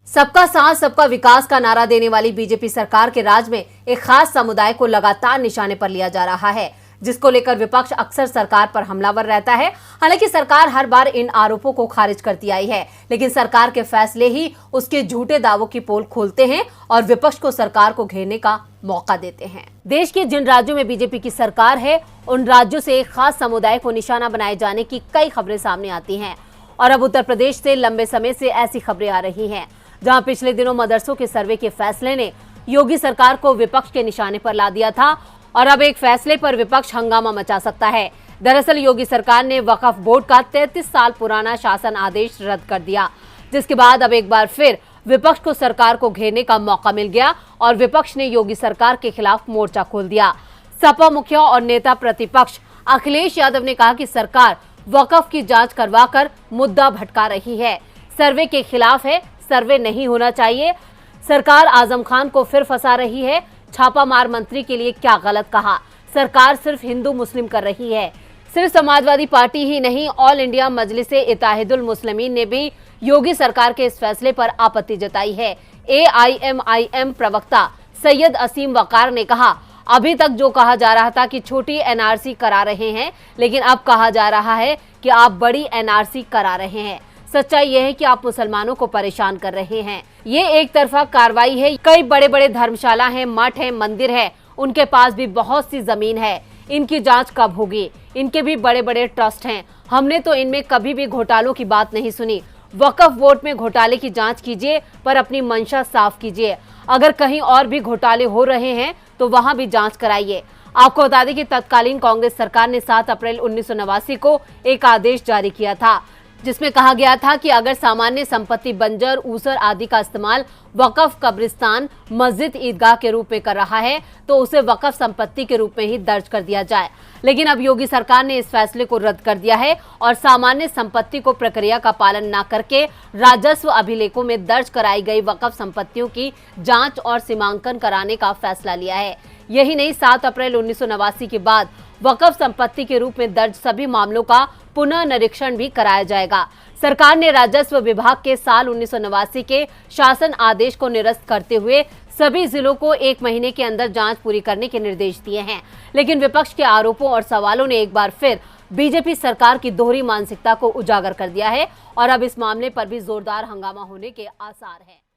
सबका साथ सबका विकास का नारा देने वाली बीजेपी सरकार के राज में एक खास समुदाय को लगातार निशाने पर लिया जा रहा है, जिसको लेकर विपक्ष अक्सर सरकार पर हमलावर रहता है। हालांकि सरकार हर बार इन आरोपों को खारिज करती आई है, लेकिन सरकार के फैसले ही उसके झूठे दावों की पोल खोलते हैं और विपक्ष को सरकार को घेरने का मौका देते हैं। देश के जिन राज्यों में बीजेपी की सरकार है, उन राज्यों से एक खास समुदाय को निशाना बनाए जाने की कई खबरें सामने आती हैं और अब उत्तर प्रदेश से लंबे समय से ऐसी खबरें आ रही हैं, जहां पिछले दिनों मदरसों के सर्वे के फैसले ने योगी सरकार को विपक्ष के निशाने पर ला दिया था और अब एक फैसले पर विपक्ष हंगामा मचा सकता है। दरअसल योगी सरकार ने वक्फ बोर्ड का 33 साल पुराना शासन आदेश रद्द कर दिया, जिसके बाद अब एक बार फिर विपक्ष को सरकार को घेरने का मौका मिल गया और विपक्ष ने योगी सरकार के खिलाफ मोर्चा खोल दिया। सपा मुखिया और नेता प्रतिपक्ष अखिलेश यादव ने कहा कि सरकार वक्फ की जांच करवाकर मुद्दा भटका रही है, सर्वे के खिलाफ है, सर्वे नहीं होना चाहिए। सरकार आजम खान को फिर फंसा रही है। छापामार मंत्री के लिए क्या गलत कहा, सरकार सिर्फ हिंदू मुस्लिम कर रही है। सिर्फ समाजवादी पार्टी ही नहीं, ऑल इंडिया मजलिसे इत्तेहादुल मुस्लिमीन ने भी योगी सरकार के इस फैसले पर आपत्ति जताई है। AIMIM प्रवक्ता सैयद असीम वकार ने कहा, अभी तक जो कहा जा रहा था कि छोटी NRC करा रहे हैं, लेकिन अब कहा जा रहा है कि आप बड़ी NRC करा रहे हैं। सच्चाई यह है कि आप मुसलमानों को परेशान कर रहे हैं। ये एक तरफा कार्रवाई है। कई बड़े बड़े धर्मशाला हैं, मठ हैं, मंदिर है, उनके पास भी बहुत सी जमीन है। इनकी जांच कब होगी? इनके भी बड़े बड़े ट्रस्ट हैं। हमने तो इनमें कभी भी घोटालों की बात नहीं सुनी। वक्फ बोर्ड में घोटाले की जांच कीजिए, पर अपनी मंशा साफ कीजिए। अगर कहीं और भी घोटाले हो रहे हैं तो वहां भी जांच कराइए। आपको बता दें कि तत्कालीन कांग्रेस सरकार ने 7 अप्रैल 1989 को एक आदेश जारी किया था, जिसमें कहा गया था कि अगर सामान्य संपत्ति बंजर, ऊसर आदि का इस्तेमाल वक्फ कब्रिस्तान, मस्जिद, ईदगाह के रूप में कर रहा है तो उसे वक्फ संपत्ति के रूप में ही दर्ज कर दिया जाए। लेकिन अब योगी सरकार ने इस फैसले को रद्द कर दिया है और सामान्य संपत्ति को प्रक्रिया का पालन न करके राजस्व अभिलेखों में दर्ज कराई गई वक्फ संपत्तियों की जांच और सीमांकन कराने का फैसला लिया है। यही नहीं, 7 अप्रैल 1989 के बाद वक्फ संपत्ति के रूप में दर्ज सभी मामलों का पुनः निरीक्षण भी कराया जाएगा। सरकार ने राजस्व विभाग के साल 1989 के शासन आदेश को निरस्त करते हुए सभी जिलों को 1 महीने के अंदर जांच पूरी करने के निर्देश दिए हैं। लेकिन विपक्ष के आरोपों और सवालों ने एक बार फिर बीजेपी सरकार की दोहरी मानसिकता को उजागर कर दिया है और अब इस मामले पर भी जोरदार हंगामा होने के आसार हैं।